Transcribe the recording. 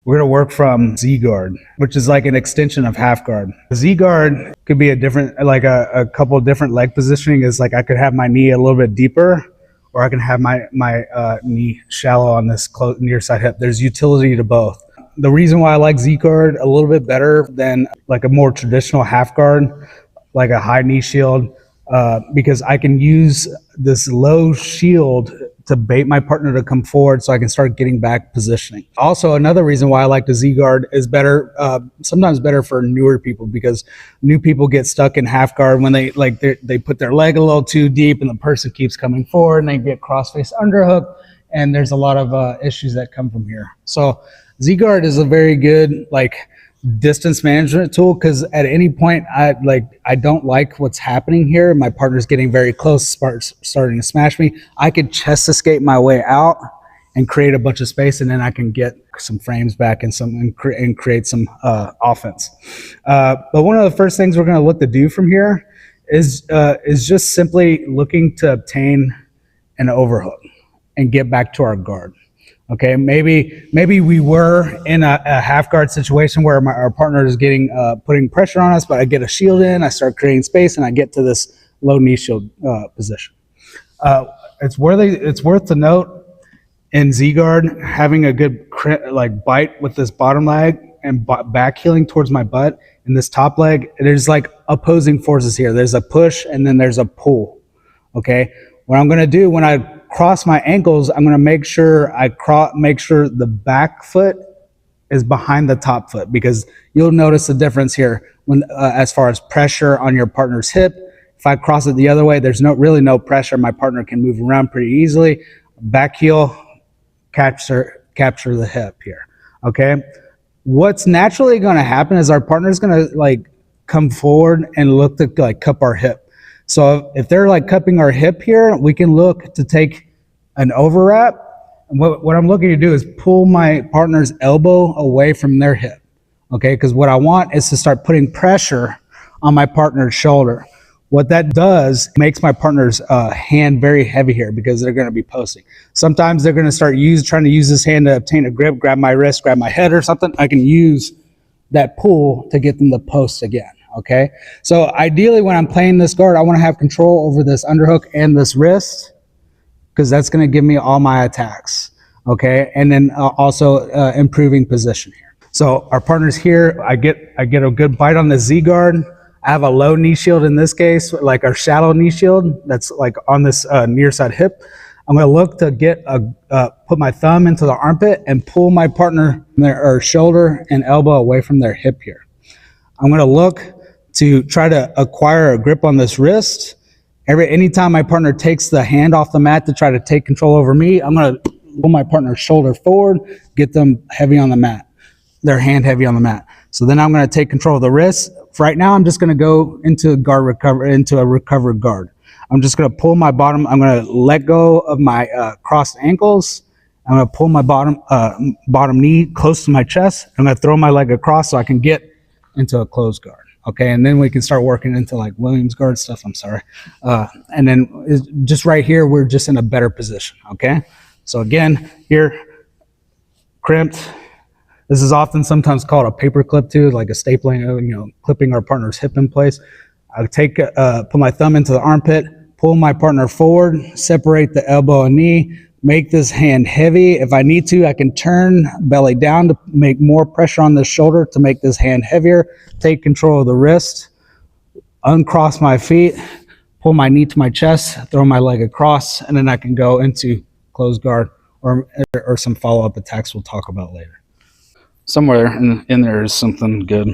We're going to work from Z guard, which is like an extension of half guard. Z guard could be a different, like a couple of different leg positioning. Is like I could have my knee a little bit deeper, or I can have my knee shallow on this near side hip. There's utility to both. The reason why I like Z guard a little bit better than like a more traditional half guard, like a high knee shield, because I can use this low shield to bait my partner to come forward so I can start getting back positioning. Also, another reason why I like the Z guard is better, sometimes better for newer people, because new people get stuck in half guard when they put their leg a little too deep and the person keeps coming forward and they get cross-face underhook, and there's a lot of issues that come from here. So Z guard is a very good distance management tool, because at any point I don't like what's happening here. My partner's getting very close, starting to smash me. I could chest escape my way out and create a bunch of space, and then I can get some frames back and create some offense. But one of the first things we're going to look to do from here is just simply looking to obtain an overhook and get back to our guard. Okay, maybe we were in a half guard situation where our partner is getting putting pressure on us, but I get a shield in, I start creating space, and I get to this low knee shield position. It's worth to note in Z guard, having a good bite with this bottom leg and back heeling towards my butt, and this top leg, there's like opposing forces here. There's a push and then there's a pull. Okay, what I'm going to do when I cross my ankles, I'm going to make sure the back foot is behind the top foot, because you'll notice the difference here when as far as pressure on your partner's hip. If I cross it the other way, there's really no pressure. My partner can move around pretty easily. Back heel, capture the hip here. Okay, what's naturally going to happen is our partner's going to come forward and look to cup our hip. So if they're cupping our hip here, we can look to take an overwrap. And what I'm looking to do is pull my partner's elbow away from their hip. Okay, because what I want is to start putting pressure on my partner's shoulder. What that does makes my partner's hand very heavy here, because they're going to be posting. Sometimes they're going to start trying to use this hand to obtain a grip, grab my wrist, grab my head or something. I can use that pull to get them to post again. Okay, so ideally when I'm playing this guard, I want to have control over this underhook and this wrist, because that's going to give me all my attacks. Okay, and then also improving position here. So our partner's here. I get a good bite on the Z guard. I have a low knee shield in this case, like our shallow knee shield that's on this near side hip. I'm going to look to put my thumb into the armpit and pull my partner their shoulder and elbow away from their hip here. I'm going to look to try to acquire a grip on this wrist. Anytime my partner takes the hand off the mat to try to take control over me, I'm going to pull my partner's shoulder forward, get them heavy on the mat, their hand heavy on the mat. So then I'm going to take control of the wrist. For right now, I'm just going to go into a recovered guard. I'm just going to pull my bottom. I'm going to let go of my crossed ankles. I'm going to pull my bottom knee close to my chest. I'm going to throw my leg across so I can get into a closed guard. Okay, and then we can start working into Williams guard stuff. I'm sorry. And then just right here, we're just in a better position. Okay, so again, here, crimped. This is sometimes called a paper clip too, like a stapling, clipping our partner's hip in place. I put my thumb into the armpit, pull my partner forward, separate the elbow and knee, make this hand heavy. If I need to, I can turn belly down to make more pressure on the shoulder to make this hand heavier. Take control of the wrist, uncross my feet, pull my knee to my chest, throw my leg across, and then I can go into closed guard or some follow-up attacks we'll talk about later. Somewhere in there is something good.